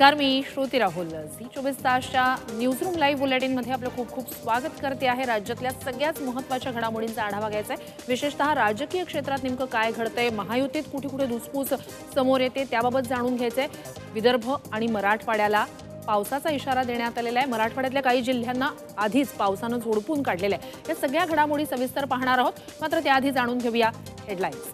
नमस्कार, मी Shruti Rahul. झी24 तासच्या newsroom live बुलेटिनमध्ये आपलं खूप खूप स्वागत करते आहे. राज्यातल्या सगळ्याच महत्त्वाच्या घडामोडींचा आढावा घ्यायचा आहे. विशेषतः राजकीय क्षेत्रात नेमकं काय घडतंय, महायुतीत कुठे कुठे धुसफूस समोर येते त्याबाबत जाणून घ्यायचंय. विदर्भ आणि मराठवाड्याला पावसाचा इशारा देण्यात आलेला आहे. मराठवाड्यातल्या काही जिल्ह्यांना आधीच पावसानं झोडपून काढलेलं आहे. या सगळ्या घडामोडी सविस्तर पाहणार आहोत. मात्र त्याआधी जाणून घेऊया हेडलाईन्स.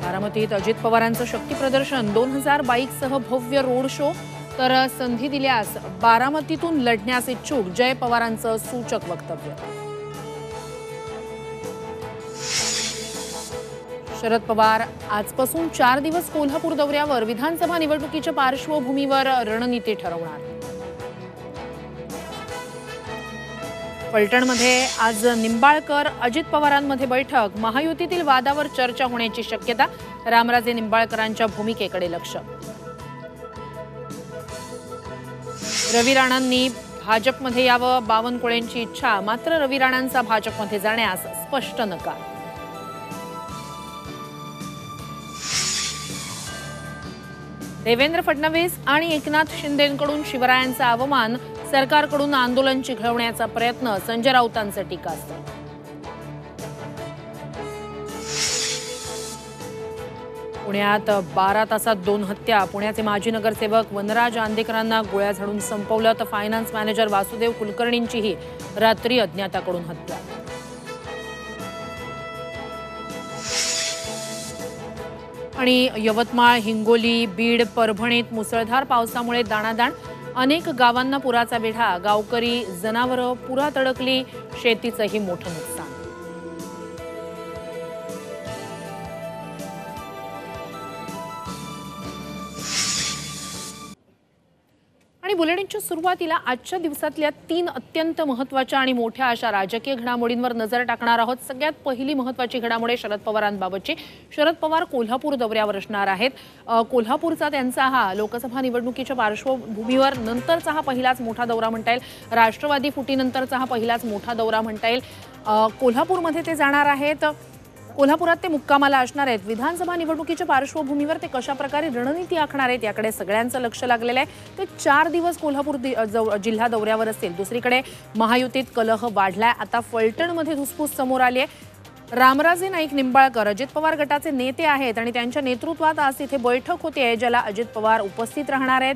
बारामतीत अजित पवारांचं शक्ती प्रदर्शन, 2000 बाईकसह भव्य रोड शो. तर संधी दिल्यास बारामतीतून लढण्यास इच्छुक, जय पवारांचं सूचक वक्तव्य. शरद पवार आजपासून 4 दिवस कोल्हापूर दौऱ्यावर. विधानसभा निवडणुकीच्या पार्श्वभूमीवर रणनीती ठरवणार. फलटणमध्ये आज निंबाळकर अजित पवारांमध्ये बैठक. महायुतीतील वादावर चर्चा होण्याची शक्यता. रामराजे निंबाळकरांच्या भूमिकेकडे लक्ष. रवी राणांनी भाजपमध्ये यावं, बावनकुळेंची इच्छा. मात्र रवी राणांचा भाजपमध्ये जाण्यास स्पष्ट नकार. देवेंद्र फडणवीस आणि एकनाथ शिंदेंकडून शिवरायांचा अवमान. सरकारकडून आंदोलन चिघळवण्याचा प्रयत्न. संजय राऊतांचं टीकास्त्र. पुण्यात 12 तासात 2 हत्या. पुण्याचे माजी नगरसेवक वनराज आंदेकरांना गोळ्या झाडून संपवलं. तर फायनान्स मॅनेजर वासुदेव कुलकर्णींचीही रात्री अज्ञाताकडून हत्या. आणि यवतमाळ, हिंगोली, बीड, परभणीत मुसळधार पावसामुळे दाणादाण. अनेक गावांना पुराचा वेढा. गावकरी, जनावरं पुरात अडकली. शेतीचंही मोठं नुकसान. आणि बुलेटिनच्या सुरुवातीला आजच्या दिवसातल्या 3 अत्यंत महत्त्वाच्या आणि मोठ्या अशा राजकीय घडामोडींवर नजर टाकणार आहोत. सगळ्यात पहिली महत्त्वाची घडामोडी शरद पवारांबाबतची. शरद पवार कोल्हापूर दौऱ्यावर असणार आहेत. कोल्हापूरचा त्यांचा हा लोकसभा निवडणुकीच्या पार्श्वभूमीवर नंतरचा हा पहिलाच मोठा दौरा म्हणता येईल. राष्ट्रवादी फुटीनंतरचा हा पहिलाच मोठा दौरा म्हणता येईल. कोल्हापूरमध्ये ते जाणार आहेत. कोल्हापुरात ते मुक्कामाला असणार आहेत. विधानसभा निवडणुकीच्या पार्श्वभूमीवर ते कशा प्रकारे रणनीती आखणार आहेत याकडे सगळ्यांचं लक्ष लागलेलं आहे. ते 4 दिवस कोल्हापूर जिल्हा दौऱ्यावर असतील. दुसरीकडे महायुतीत कलह वाढलाय. आता फलटणमध्ये धुसफूस समोर आली आहे. रामराजे नाईक निंबाळकर अजित पवार गटाचे नेते आहेत आणि त्यांच्या नेतृत्वात आज इथे बैठक होते, ज्याला अजित पवार उपस्थित राहणार आहेत.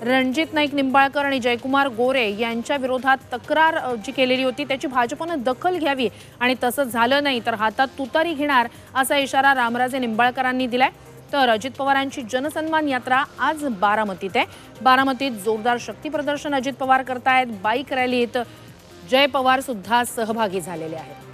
रणजित नाईक निंबाळकर आणि जयकुमार गोरे यांच्या विरोधात तक्रार जी केलेली होती त्याची भाजपनं दखल घ्यावी आणि तसं झालं नाही तर हातात तुतारी घेणार असा इशारा रामराजे निंबाळकरांनी दिलाय. तर अजित पवारांची जनसन्मान यात्रा आज बारामतीत आहे. बारामतीत जोरदार शक्ती प्रदर्शन अजित पवार करतायत. बाईक रॅलीत जय पवार सुद्धा सहभागी झालेले आहेत.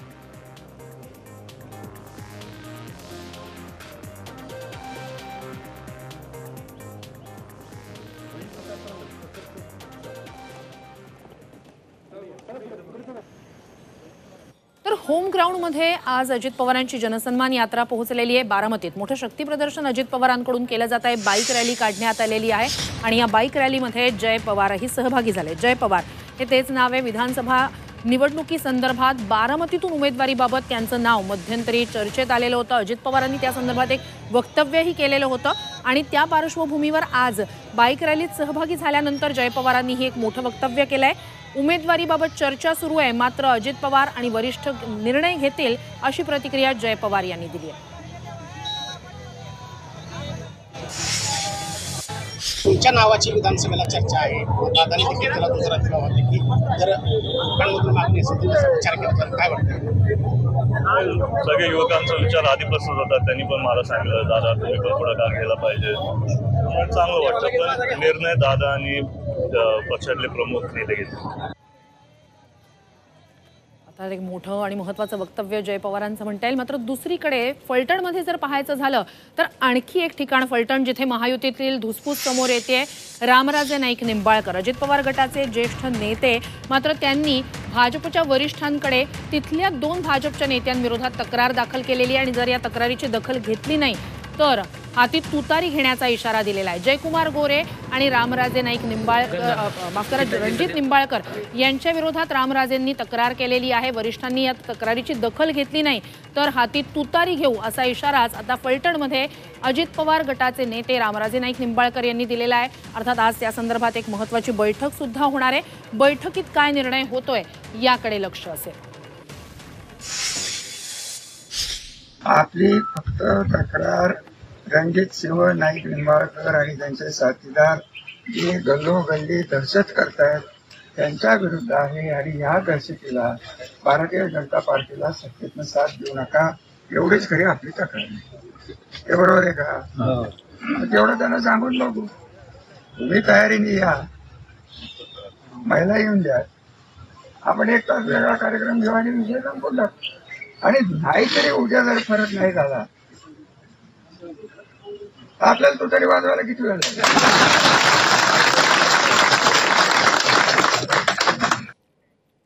तर होम ग्राउंडमध्ये आज अजित पवारांची जनसन्मान यात्रा पोहोचलेली आहे. बारामतीत मोठं शक्ती प्रदर्शन अजित पवारांकडून केलं जात आहे. बाईक रॅली काढण्यात आलेली आहे आणि या बाईक रॅलीमध्ये जय पवारही सहभागी झाले. जय पवार हे तेच नाव आहे. विधानसभा निवडणुकीसंदर्भात बारामतीतून उमेदवारीबाबत त्यांचं नाव मध्यंतरी चर्चेत आलेलं होतं. अजित पवारांनी त्या संदर्भात एक वक्तव्यही केलेलं होतं आणि त्या पार्श्वभूमीवर आज बाईक रॅलीत सहभागी झाल्यानंतर जय पवारांनीही एक मोठं वक्तव्य केलं आहे. उमेदवारीबाबत चर्चा सुरू आहे, मात्र अजित पवार आणि वरिष्ठ निर्णय घेतील अशी प्रतिक्रिया जय पवार यांनी दिली आहे. तुमच्या नावाची विधानसभेला चर्चा आहे. दादांनी देखील त्याला दुसरा दिला होता की जर लोकांमधून मागणी असेल तर विचार केला तर काय वाटतं? सगळे युवकांचा विचार आधीपासून होता. त्यांनी पण मला सांगितलं, दादा तुम्ही पण पुढाकार घ्यायला पाहिजे. चांगलं वाटतं. पण निर्णय दादा आणि पक्षातले प्रमुख नेते घेतले. आता एक मोठं आणि महत्त्वाचं वक्तव्य जय पवारांचं म्हणता येईल. मात्र दुसरीकडे फलटणमध्ये जर पाहायचं झालं तर आणखी एक ठिकाण फलटण जिथे महायुतीतील धुसफूस समोर येते. रामराजे नाईक निंबाळकर अजित पवार गटाचे ज्येष्ठ नेते, मात्र त्यांनी भाजपच्या वरिष्ठांकडे तिथल्या 2 भाजपच्या नेत्यांविरोधात तक्रार दाखल केलेली आहे आणि जर या तक्रारीची दखल घेतली नाही तर हाती तुतारी घेण्याचा इशारा दिलेला आहे. जयकुमार गोरे आणि रामराजे नाईक रणजित निंबाळकर यांच्या विरोधात रामराजेंनी तक्रार केलेली आहे. वरिष्ठांनी या तक्रारीची दखल घेतली नाही तर हाती तुतारी घेऊ असा इशाराच आता फलटणमध्ये अजित पवार गटाचे नेते रामराजे नाईक निंबाळकर यांनी दिलेला आहे. अर्थात आज या संदर्भात एक महत्त्वाची बैठक सुद्धा होणार आहे. बैठकीत काय निर्णय होतोय याकडे लक्ष असेल. आपली फक्त तक्रार रणजित सिंह नाईक निंबाळकर आणि त्यांचे साथीदार जे गल्लोगल्ली दहशत करतायत त्यांच्या विरुद्ध आहे आणि या दहशतीला भारतीय जनता पार्टीला सत्तेतनं साथ देऊ नका एवढीच खरी आपली तक्रार आहे. ते बरोबर आहे का? तेवढं त्यांना सांगून बघू. तुम्ही तयारीने या, महिला येऊन द्या, आपण एक तास वेगळा कार्यक्रम घेऊ आणि विषय संपून टाकू. आणि नाहीतरी उद्या जर फरक नाही झाला आपल्याला तो तरी वाजवायला किती वेळ लागेल?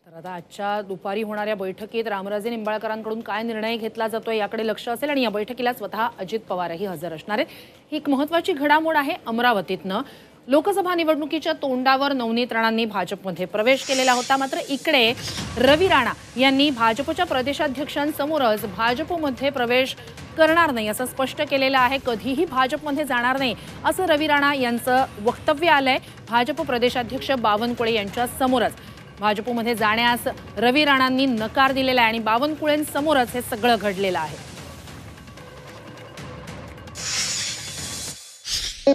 तर आता आजच्या दुपारी होणाऱ्या बैठकीत रामराजे निंबाळकरांकडून काय निर्णय घेतला जातोय याकडे लक्ष असेल आणि या बैठकीला स्वतः अजित पवारही हजर असणार आहेत. ही एक महत्त्वाची घडामोड आहे. अमरावतीतनं लोकसभा निवडणुकीच्या तोंडावर नवनीत राणांनी भाजपमध्ये प्रवेश केलेला होता. मात्र इकडे रवी राणा यांनी भाजपच्या प्रदेशाध्यक्षांसमोरच भाजपमध्ये प्रवेश करणार नाही असं स्पष्ट केलेलं आहे. कधीही भाजपमध्ये जाणार नाही असं रवी राणा यांचं वक्तव्य आलंय. भाजप प्रदेशाध्यक्ष बावनकुळे यांच्या समोरच भाजपमध्ये जाण्यास रवी राणांनी नकार दिलेला आहे आणि बावनकुळेंसमोरच हे सगळं घडलेलं आहे.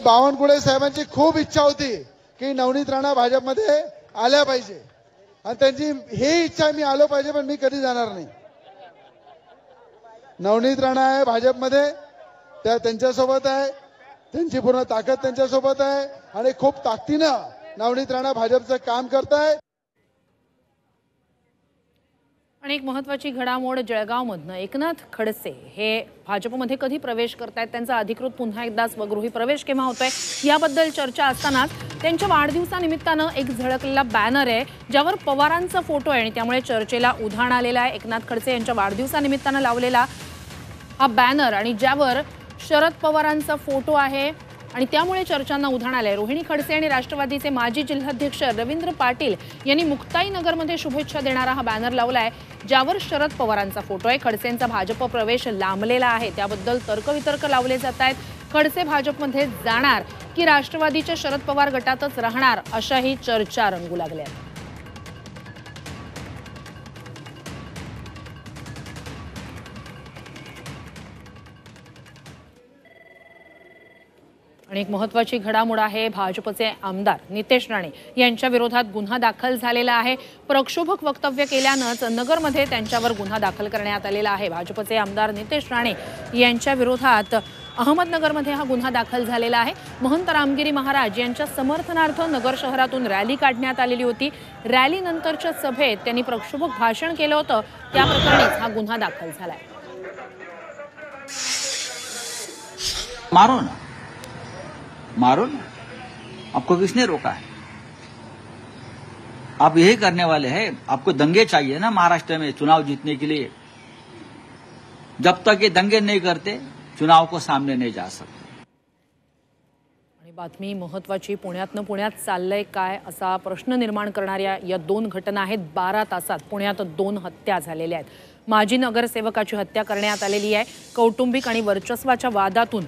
बावनकुळे साहेबांची खूप इच्छा होती की नवनीत राणा भाजपमध्ये आल्या पाहिजे आणि त्यांची ही इच्छा मी आलो पाहिजे, पण मी कधी जाणार नाही. नवनीत राणा आहे भाजपमध्ये, त्या त्यांच्यासोबत आहे, त्यांची पूर्ण ताकद त्यांच्यासोबत आहे आणि खूप ताकदीनं नवनीत राणा भाजपचं काम करताय. आणि एक महत्त्वाची घडामोड जळगावमधनं एकनाथ खडसे हे भाजपमध्ये कधी प्रवेश करतायत, त्यांचा अधिकृत पुन्हा एकदा स्वगृही प्रवेश केव्हा होतोय याबद्दल चर्चा असतानाच त्यांच्या वाढदिवसानिमित्तानं एक झळकलेला बॅनर आहे ज्यावर पवारांचा फोटो आहे आणि त्यामुळे चर्चेला उधाण आलेलं आहे. एकनाथ खडसे यांच्या वाढदिवसानिमित्तानं लावलेला हा बॅनर आणि ज्यावर शरद पवारांचा फोटो आहे आणि त्यामुळे चर्चांना उधाण आलंय. रोहिणी खडसे आणि राष्ट्रवादीचे माजी जिल्हाध्यक्ष रवींद्र पाटील यांनी मुक्ताईनगरमध्ये शुभेच्छा देणारा हा बॅनर लावलाय ज्यावर शरद पवारांचा फोटो आहे. खडसेंचा भाजप प्रवेश लांबलेला आहे त्याबद्दल तर्कवितर्क लावले जात आहेत. खडसे भाजपमध्ये जाणार की राष्ट्रवादीच्या शरद पवार गटातच राहणार अशाही चर्चा रंगू लागल्या. आणि एक महत्त्वाची घडामोड आहे. भाजपचे आमदार नितेश राणे यांच्या विरोधात गुन्हा दाखल झालेला आहे. प्रक्षोभक वक्तव्य केल्यानंच नगरमध्ये त्यांच्यावर गुन्हा दाखल करण्यात आलेला आहे. भाजपचे आमदार नितेश राणे यांच्या विरोधात अहमदनगरमध्ये हा गुन्हा दाखल झालेला आहे. महंत रामगिरी महाराज यांच्या समर्थनार्थ नगर शहरातून रॅली काढण्यात आलेली होती. रॅलीनंतरच्या सभेत त्यांनी प्रक्षोभक भाषण केलं होतं त्या प्रकरणीच हा गुन्हा दाखल झालाय. मारो ना, आपको किसने रोका है? आप यही करने वाले हैं. आपको दंगे चाहिए ना महाराष्ट्र में चुनाव जीतने के लिए. जब तक ये दंगे नहीं करते चुनाव को सामने नहीं जा सकते. आणि बातमी महत्त्वाची. पुण्यात चाललंय काय असा प्रश्न निर्माण करणाऱ्या या दोन घटना आहेत. 12 तासात पुण्यात 2 हत्या झालेल्या आहेत. माजी नगरसेवकाची हत्या करण्यात आलेली आहे. कौटुंबिक आणि वर्चस्वाच्या वादातून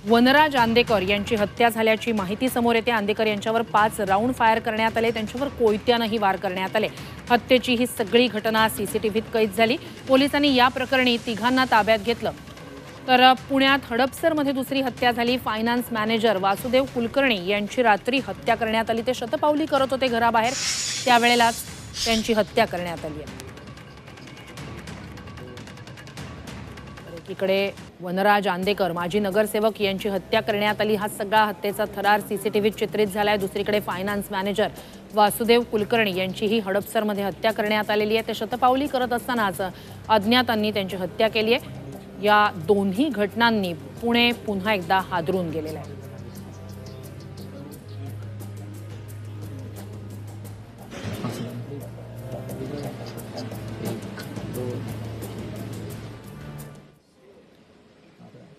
वनराज आंदेकर यांची हत्या झाल्याची माहिती समोर येते. आंदेकर यांच्यावर 5 राऊंड फायर करण्यात आले. त्यांच्यावर कोयत्यानंही वार करण्यात आले. हत्येची ही सगळी घटना सीसीटीव्हीत कैद झाली. पोलिसांनी या प्रकरणी 3घांना ताब्यात घेतलं. तर पुण्यात हडपसरमध्ये दुसरी हत्या झाली. फायनान्स मॅनेजर वासुदेव कुलकर्णी यांची रात्री हत्या करण्यात आली. ते शतपावली करत होते घराबाहेर, त्यावेळेलाच त्यांची हत्या करण्यात आली आहे. इकडे वनराज आंदेकर माजी नगरसेवक यांची हत्या करण्यात आली. हा सगळा हत्येचा थरार सीसीटीव्हीत चित्रित झालाय. दुसरीकडे फायनान्स मॅनेजर वासुदेव कुलकर्णी यांचीही हडपसरमध्ये हत्या करण्यात आलेली आहे. ते शतपावली करत असतानाच अज्ञातांनी त्यांची हत्या केली आहे. या दोन्ही घटनांनी पुणे पुन्हा एकदा हादरून गेलेलं आहे.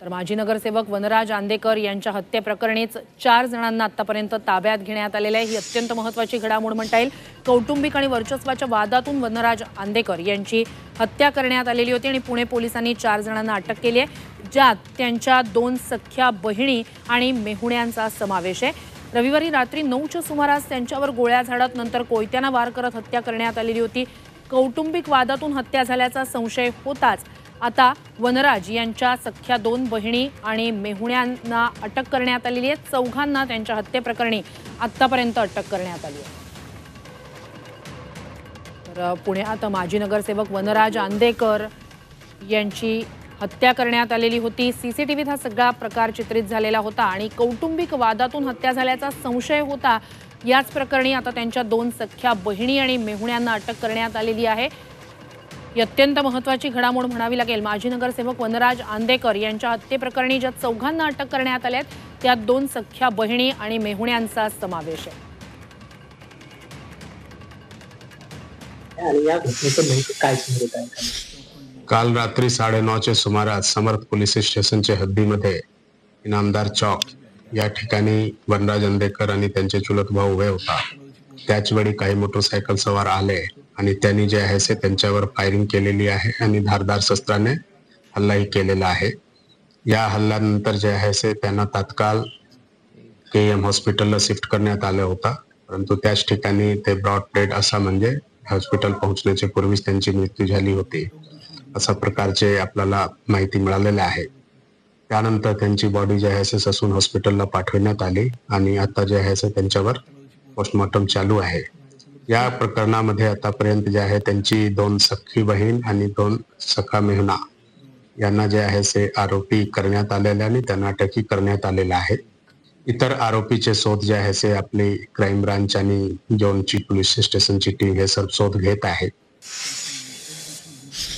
तर माजी नगरसेवक वनराज आंदेकर यांच्या हत्येप्रकरणीच 4 जणांना आतापर्यंत ताब्यात घेण्यात आलेले आहे। ही अत्यंत महत्त्वाची घडामोड म्हणता येईल। कौटुंबिक आणि वर्चस्वाच्या वादातून वनराज आंदेकर यांची हत्या करण्यात आलेली होती आणि पुणे पोलिसांनी 4 जणांना अटक केली आहे, ज्यात त्यांच्या 2 सख्ख्या बहिणी आणि मेहुण्यांचा समावेश आहे। रविवारी रात्री 9च्या सुमारास त्यांच्यावर गोळ्या झाडत नंतर कोयत्याने वार करत हत्या करण्यात आलेली होती। कौटुंबिक वादातून हत्या झाल्याचा संशय होताच आता वनराज यांच्या सख्ख्या 2 बहिणी आणि मेहुण्यांना अटक करण्यात आलेली आहे। 4घांना त्यांच्या हत्येप्रकरणी आतापर्यंत अटक करण्यात आली आहे। तर पुण्यात माजी नगरसेवक वनराज आंदेकर यांची हत्या करण्यात आलेली होती। सीसीटीव्हीत हा सगळा प्रकार चित्रित झालेला होता आणि कौटुंबिक वादातून हत्या झाल्याचा संशय होता। याच प्रकरणी आता त्यांच्या 2 सख्ख्या बहिणी आणि मेहुण्यांना अटक करण्यात आलेली आहे। ही अत्यंत महत्त्वाची घडामोड म्हणावी लागेल। माजी नगरसेवक वनराज आंदेकर यांच्या हत्येप्रकरणी ज्या 4घांना अटक करण्यात आली आहे त्यात 2 सख्ख्या बहिणी आणि मेहुण्यांचा समावेश आहे। काल रात्री 9:30च्या सुमारास समर्थ पोलीस स्टेशनच्या हद्दीमध्ये इनामदार चौक या ठिकाणी वनराज आंदेकर आणि त्यांचे चुलत भाऊ उभे होता। त्याचवेळी काही मोटरसायकल सवार आले आणि त्यांनी जे आहे ते त्यांच्यावर फायरिंग केलेली आहे आणि धारदार शस्त्राने हल्लाही केलेला आहे। या हल्ल्यानंतर जे आहे ते त्यांना तात्काळ KM हॉस्पिटलला शिफ्ट करण्यात आलं होतं, परंतु त्याच ठिकाणी ते ब्रॉड डेड असा म्हणजे हॉस्पिटल पोहोचण्याच्या पूर्वीच त्यांची मृत्यू झाली होती, अशा प्रकारचे आपल्याला माहिती मिळालेली आहे। त्यानंतर त्यांची बॉडी जे आहे ससून हॉस्पिटलला पाठवण्यात आली आणि आता जे आहे त्यांच्यावर पोस्टमॉर्टम चालू आहे। या प्रकरणामध्ये आतापर्यंत जे आहे त्यांची 2 सख्खी बहीण आणि 2 सखा मेहुणा यांना जे आहे ते आरोपी करण्यात आलेले आणि त्यांना अटकही करण्यात आलेला आहे। इतर आरोपीचे शोध जे आहे ते आपली क्राईम ब्रांच आणि जोनची पोलीस स्टेशनची टीम हे सर्व शोध घेत आहे।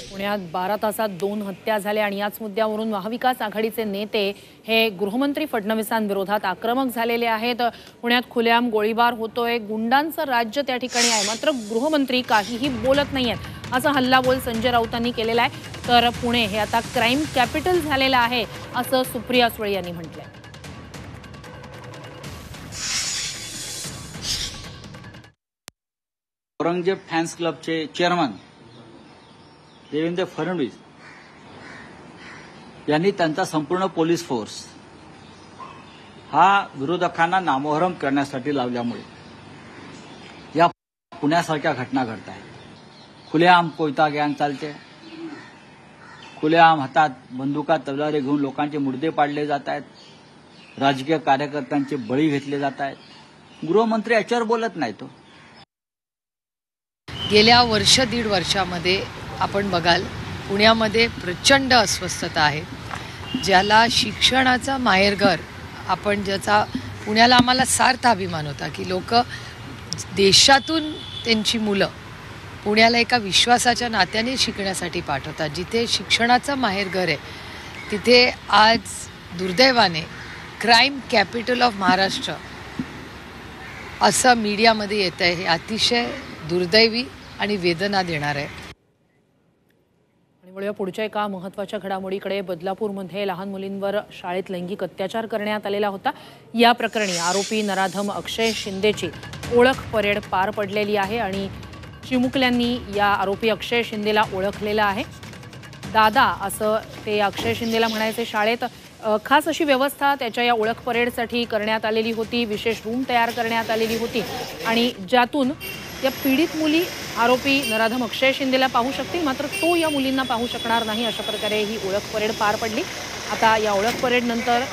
पुण्यात 12 तासात 2 हत्या झाल्या आणि याच मुद्द्यावरून महाविकास आघाडीचे नेते हे गृहमंत्री फडणवीसांविरोधात आक्रमक झालेले आहेत। पुण्यात खुलेआम गोळीबार होतोय, गुंडांचं राज्य त्या ठिकाणी आहे, मात्र गृहमंत्री काहीही बोलत नाहीयेत असा हल्लाबोल संजय राऊतांनी केलेला आहे। तर पुणे हे आता क्राईम कॅपिटल झालेलं आहे असं सुप्रिया सुळे यांनी म्हटलंय। औरंगजेब फॅन्स क्लबचे चेअरमन देवेंद्र फडणवीस यांनी त्यांचा संपूर्ण पोलीस फोर्स हा विरोधकांना नामोहरम करण्यासाठी लावल्यामुळे या पुण्यासारख्या घटना घडत आहेत। खुलेआम कोयता गॅंग चालते, खुलेआम हातात बंदुका तलवारी घेऊन लोकांचे मुर्दे पाडले जात आहेत, राजकीय कार्यकर्त्यांचे बळी घेतले जात आहेत। गृहमंत्री याच्यावर बोलत नाही। तो गेल्या 1.5 वर्षामध्ये आपण बघाल पुण्यामध्ये प्रचंड अस्वस्थता आहे, ज्याला शिक्षणाचा माहेरघर आपण ज्याचा पुण्याला आम्हाला सार्थ अभिमान होता की लोक देशातून त्यांची मुलं पुण्याला एका विश्वासाच्या नात्याने शिकण्यासाठी पाठवतात। जिथे शिक्षणाचं माहेरघर आहे तिथे आज दुर्दैवाने क्राईम कॅपिटल ऑफ महाराष्ट्र असं मीडियामध्ये येत आहे। हे अतिशय दुर्दैवी आणि वेदना देणार आहे। वळूया पुढच्या एका महत्त्वाच्या घडामोडीकडे। बदलापूरमध्ये लहान मुलींवर शाळेत लैंगिक अत्याचार करण्यात आलेला होता। या प्रकरणी आरोपी नराधम अक्षय शिंदेची ओळख परेड पार पडलेली आहे आणि चिमुकल्यांनी या आरोपी अक्षय शिंदेला ओळखलेलं आहे। दादा असं ते अक्षय शिंदेला म्हणायचे। शाळेत खास अशी व्यवस्था त्याच्या या ओळख परेडसाठी करण्यात आलेली होती। विशेष रूम तयार करण्यात आलेली होती आणि ज्यातून या पीडित मुली आरोपी नराधम अक्षय शिंदेला पाहू शकतील, मात्र तो या मुलींना पाहू शकणार नाही। अशा प्रकारे ही ओळख परेड पार पडली। आता या ओळख परेड नंतर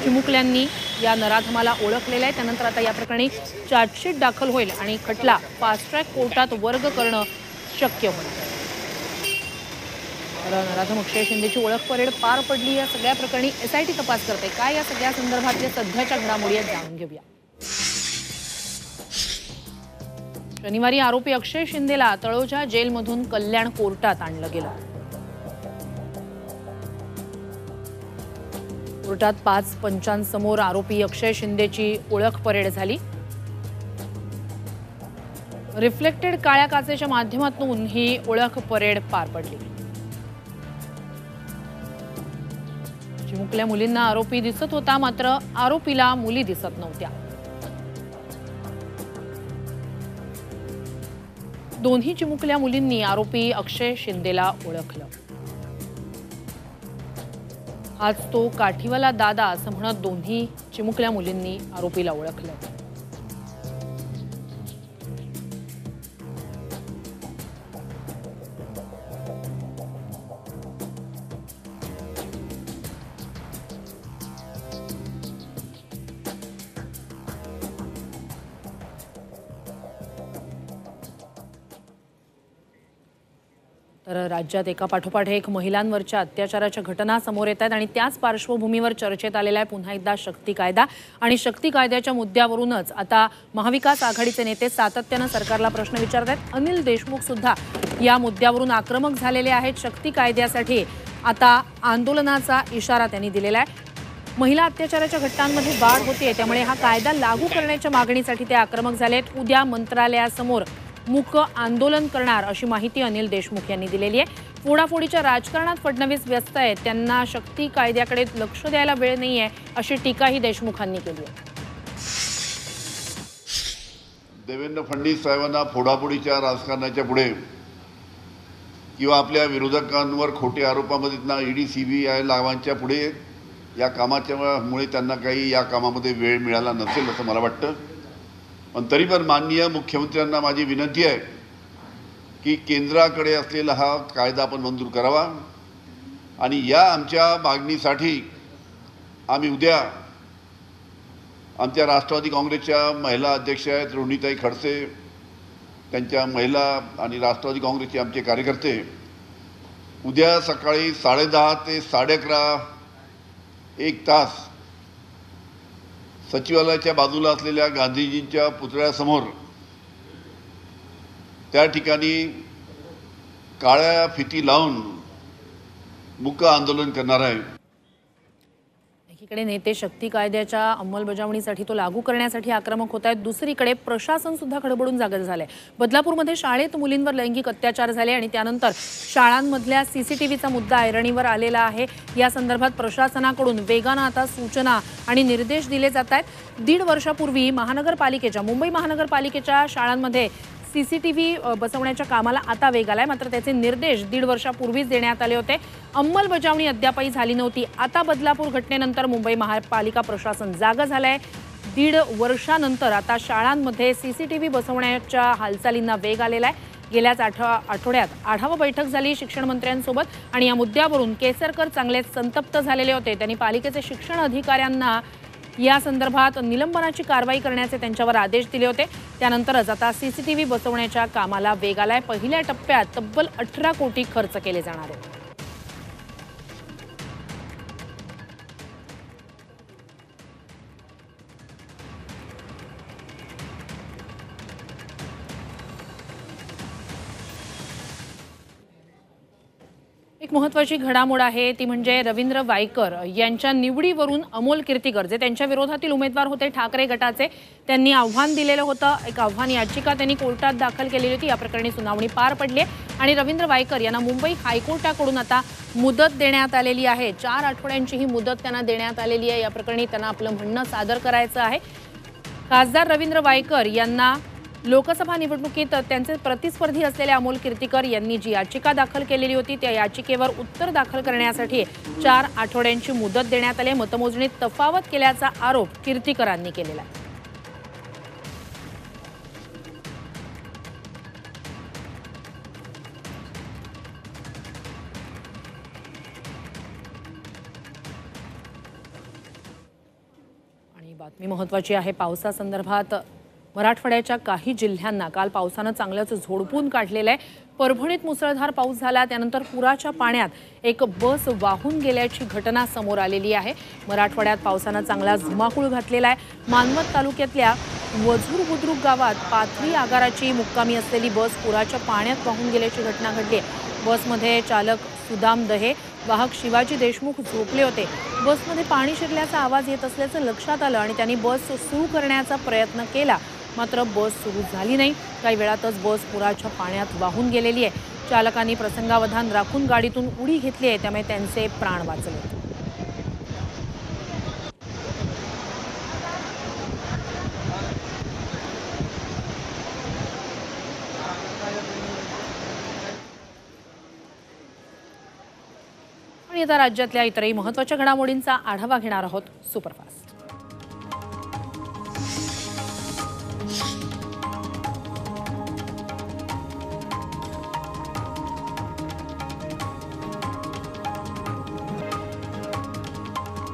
चिमुकल्यांनी या नराधमाला ओळखलेलं आहे। त्यानंतर आता या प्रकरणी चार्जशीट दाखल होईल आणि खटला फास्ट ट्रॅक कोर्टात वर्ग करणं शक्य होईल। तर नराधम अक्षय शिंदेची ओळख परेड पार पडली। या सगळ्या प्रकरणी SIT तपास करते। काय या सगळ्या संदर्भातल्या सध्याच्या घडामोडी आहेत जाणून घेऊया। शनिवारी आरोपी अक्षय शिंदेला तळोजा जेलमधून कल्याण कोर्टात आणलं गेलं। कोर्टात 5 पंचांसमोर आरोपी अक्षय शिंदेची ओळख परेड झाली। रिफ्लेक्टेड काळ्या काचेच्या माध्यमातून ही ओळख परेड पार पडली। चिमुकल्या मुलींना आरोपी दिसत होता, मात्र आरोपीला मुली दिसत नव्हत्या। दोन्ही चिमुकल्या मुलींनी आरोपी अक्षय शिंदेला ओळखलं। आज तो काठीवाला दादा असं म्हणत दोन्ही चिमुकल्या मुलींनी आरोपीला ओळखलं। तर राज्यात एकापाठोपाठ एक महिलांवरच्या अत्याचाराच्या घटना समोर येत आहेत आणि त्याच पार्श्वभूमीवर चर्चेत आलेला आहे पुन्हा एकदा शक्ती कायदा आणि शक्ती कायद्याच्या मुद्द्यावरूनच आता महाविकास आघाडीचे नेते सातत्यानं सरकारला प्रश्न विचारत आहेत। अनिल देशमुख सुद्धा या मुद्द्यावरून आक्रमक झालेले आहेत। शक्ती कायद्यासाठी आता आंदोलनाचा इशारा त्यांनी दिलेला आहे। महिला अत्याचाराच्या घटनांमध्ये वाढ होते, त्यामुळे हा कायदा लागू करण्याच्या मागणीसाठी ते आक्रमक झालेत। उद्या मंत्रालयासमोर मूक आंदोलन करणार अशी माहिती अनिल देशमुख यांनी दिलेली आहे। फोडाफोडीच्या राजकारणात फडणवीस व्यस्त आहेत, त्यांना शक्ती कायद्याकडे लक्ष द्यायला वेळ नाहीये अशी टीकाही देशमुखांनी केली आहे। देवेंद्र फडणवीस साहेबांना फोडाफोडीच्या राजकारणाच्या पुढे किंवा आपल्या विरोधकांवर खोटे आरोपामध्ये ईडी सीबीआय लावांच्या पुढे या कामाच्यामुळे त्यांना काही या कामामध्ये वेळ मिळाला नसेल असं मला वाटतं। पण तरी पण माननीय मुख्यमंत्र्यांना माझी विनंती आहे की केंद्राकडे असलेला हा कायदा आपण मंजूर करावा आणि या आमच्या मागणीसाठी आम्ही उद्या आमच्या राष्ट्रवादी काँग्रेसच्या महिला अध्यक्ष आहेत रोहिणीताई खडसे, त्यांच्या महिला आणि राष्ट्रवादी काँग्रेसचे आमचे कार्यकर्ते उद्या सकाळी 10:30 ते 11:30 एक तास सचिवालयाच्या बाजूला असलेल्या गांधीजींच्या पुतळ्यासमोर त्या ठिकाणी काळ्या फिती लावून मूक आंदोलन करणार आहे। एकीकडे नेते शक्ती कायद्याच्या अंमलबजावणीसाठी तो लागू करण्यासाठी आक्रमक होत आहेत, दुसरीकडे प्रशासन सुद्धा खडबडून जागे झाले। बदलापूरमध्ये शाळेत मुलींवर लैंगिक अत्याचार झाले आणि त्यानंतर शाळांमधल्या सीसीटीव्हीचा मुद्दा ऐरणीवर आलेला आहे। या संदर्भात प्रशासनाकडून वेगानं आता सूचना आणि निर्देश दिले जात आहेत। 1.5 वर्षापूर्वी मुंबई महानगरपालिकेच्या शाळांमध्ये सीसीटीव्ही बसवण्याच्या कामाला आता वेग आलाय, मात्र त्याचे निर्देश 1.5 वर्षापूर्वीच देण्यात आले होते। अंमलबजावणी अद्यापही झाली नव्हती। आता बदलापूर घटनेनंतर मुंबई महापालिका प्रशासन जागं झालंय। 1.5 वर्षानंतर आता शाळांमध्ये सीसीटीव्ही बसवण्याच्या हालचालींना वेग आलेला आहे। गेल्याच आठवड्यात आढावा बैठक झाली शिक्षण मंत्र्यांसोबत आणि या मुद्द्यावरून केसरकर चांगले संतप्त झालेले होते। त्यांनी पालिकेचे शिक्षण अधिकाऱ्यांना या संदर्भात निलंबनाची कारवाई करण्याचे त्यांच्यावर आदेश दिले होते। त्यानंतरच आता सीसीटीव्ही बसवण्याच्या कामाला वेग आलाय। पहिल्या टप्प्यात तब्बल 18 कोटी खर्च केले जाणार आहेत। एक महत्त्वाची घडामोड आहे ती म्हणजे रवींद्र वायकर यांच्या निवडीवरून अमोल कीर्तीकर जे त्यांच्या विरोधातील उमेदवार होते ठाकरे गटाचे, त्यांनी आव्हान दिलेलं होतं। एक आव्हान याचिका त्यांनी कोर्टात दाखल केलेली होती। या प्रकरणी सुनावणी पार पडली आणि रवींद्र वायकर यांना मुंबई हायकोर्टाकडून आता मुदत देण्यात आलेली आहे। 4 आठवड्यांची ही मुदत त्यांना देण्यात आलेली आहे। या प्रकरणी त्यांना आपलं म्हणणं सादर करायचं आहे। खासदार रवींद्र वायकर यांना लोकसभा निवडणुकीत त्यांचे प्रतिस्पर्धी असलेले अमोल कीर्तीकर यांनी जी याचिका दाखल केलेली होती त्या याचिकेवर उत्तर दाखल करण्यासाठी 4 आठवड्यांची मुदत देण्यात आली। मतमोजणीत तफावत केल्याचा आरोप कीर्तीकरांनी केलेला आहे। आणि बातमी महत्त्वाची आहे पावसासंदर्भात। मराठवाड्याच्या काही जिल्ह्यांना काल पावसानं चांगलंच झोडपून काढलेलं आहे। परभणीत मुसळधार पाऊस झाला, त्यानंतर पुराच्या पाण्यात एक बस वाहून गेल्याची घटना समोर आलेली आहे। मराठवाड्यात पावसानं चांगला धुमाकूळ घातलेला आहे। मानवत तालुक्यातल्या वझूर बुद्रुक गावात पाथरी आगाराची मुक्कामी असलेली बस पुराच्या पाण्यात वाहून गेल्याची घटना घडली। बसमध्ये चालक सुदाम दहे, वाहक शिवाजी देशमुख झोपले होते। बसमध्ये पाणी शिरल्याचा आवाज येत असल्याचं लक्षात आलं आणि त्यांनी बस सुरू करण्याचा प्रयत्न केला, मात्र बस सुरू झाली नाही। काही वेळातच बस पुराच्या पाण्यात वाहून गेलेली आहे। चालकांनी प्रसंगावधान राखून गाडीतून उडी घेतली आहे, त्यामुळे त्यांचे प्राण वाचले। आणि आता राज्यातल्या इतरही महत्त्वाच्या घडामोडींचा आढावा घेणार आहोत सुपरफास्ट.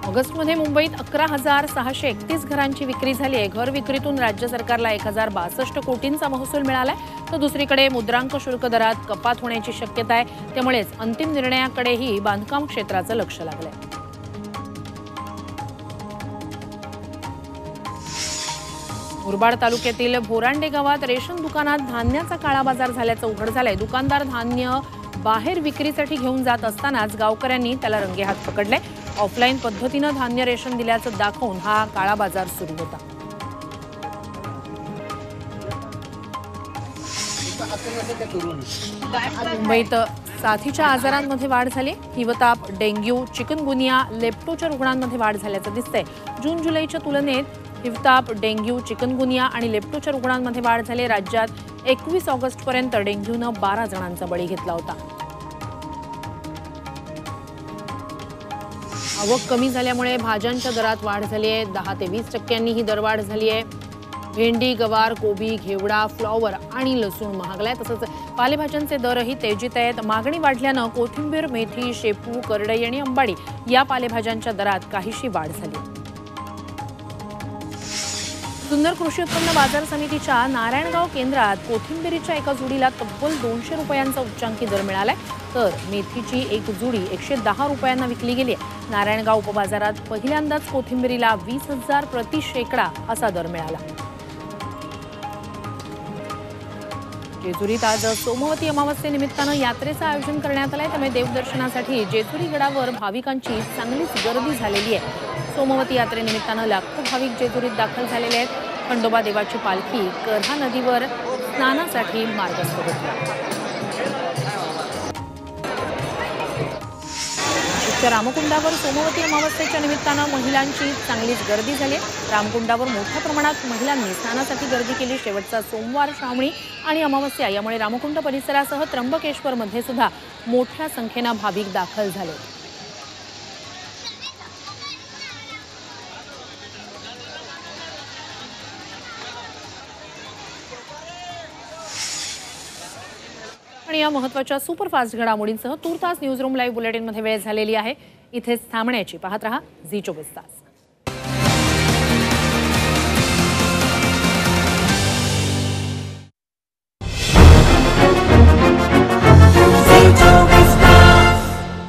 ऑगस्टमध्ये मुंबईत 11,631 घरांची विक्री झाली आहे. घर विक्रीतून राज्य सरकारला 1,062 कोटींचा महसूल मिळालाय. तर दुसरीकडे मुद्रांक शुल्क दरात कपात होण्याची शक्यता आहे. त्यामुळेच अंतिम निर्णयाकडेही बांधकाम क्षेत्राचं लक्ष लागलंय. मुरबाड तालुक्यातील भोरांडे गावात रेशन दुकानात धान्याचा काळा बाजार झाल्याचं उघड झालंय. दुकानदार धान्य बाहेर विक्रीसाठी घेऊन जात असतानाच गावकऱ्यांनी त्याला रंगेहात पकडले. ऑफलाईन पद्धतीनं धान्य रेशन दिल्याचं दाखवून हा काळा बाजार सुरू होता. मुंबईत साथीच्या आजारांमध्ये वाढ झाली. हिवताप, डेंग्यू, चिकनगुनिया, लेप्टोच्या रुग्णांमध्ये वाढ झाल्याचं दिसतंय. जून जुलैच्या तुलनेत हिवताप, डेंग्यू, चिकनगुनिया आणि लेप्टोच्या रुग्णांमध्ये वाढ झाली. राज्यात 21 ऑगस्टपर्यंत डेंग्यूनं 12 जणांचा बळी घेतला होता. आवक कमी झाल्यामुळे भाज्यांच्या दरात वाढ झाली आहे. 10 ते 20% ही दरवाढ झाली आहे. भेंडी, गवार, कोबी, घेवडा, फ्लॉवर आणि लसूण महागलाय. तसंच पालेभाज्यांचे दरही तेजीत आहेत. मागणी वाढल्यानं कोथिंबीर, मेथी, शेपू, करडई आणि अंबाडी या पालेभाज्यांच्या दरात काहीशी वाढ झाली. जुन्नर कृषी उत्पन्न बाजार समितीच्या नारायणगाव केंद्रात कोथिंबीरीच्या एका जुडीला तब्बल 200 रुपयांचा उच्चांकी दर मिळालाय. तर मेथीची एक जुडी 110 रुपयांना विकली गेली आहे. नारायणगाव उपबाजारात पहिल्यांदाच कोथिंबीरीला 20,000 प्रति शेकडा असा दर मिळाला. जेजुरीत आज सोमवती अमावस्येनिमित्तानं यात्रेचं आयोजन करण्यात आलंय. त्यामुळे देवदर्शनासाठी जेजुरी गडावर भाविकांची चांगलीच गर्दी झालेली आहे. सोमवती यात्रेनिमित्तानं लाखो भाविक जेजुरीत दाखल झालेले आहेत. खंडोबा देवाची पालखी करहा नदीवर स्नानासाठी मार्गस्थ होती. रामकुंडावर सोमवती अमावस्येच्या निमित्तानं महिलांची चांगलीच गर्दी झाली. रामकुंडावर मोठ्या प्रमाणात महिलांनी स्नानासाठी गर्दी केली. शेवटचा सोमवार, श्रावणी आणि अमावस्या यामुळे रामकुंड परिसरासह त्र्यंबकेश्वरमध्ये सुद्धा मोठ्या संख्येनं भाविक दाखल झाले. आणि या महत्त्वाच्या सुपरफास्ट घडामोडींसह तूर्तास न्यूज रूम लाईव्ह बुलेटिनमध्ये वेळ झालेली आहे. इथेच थांबण्याची. पाहत रहा झी 24 तास.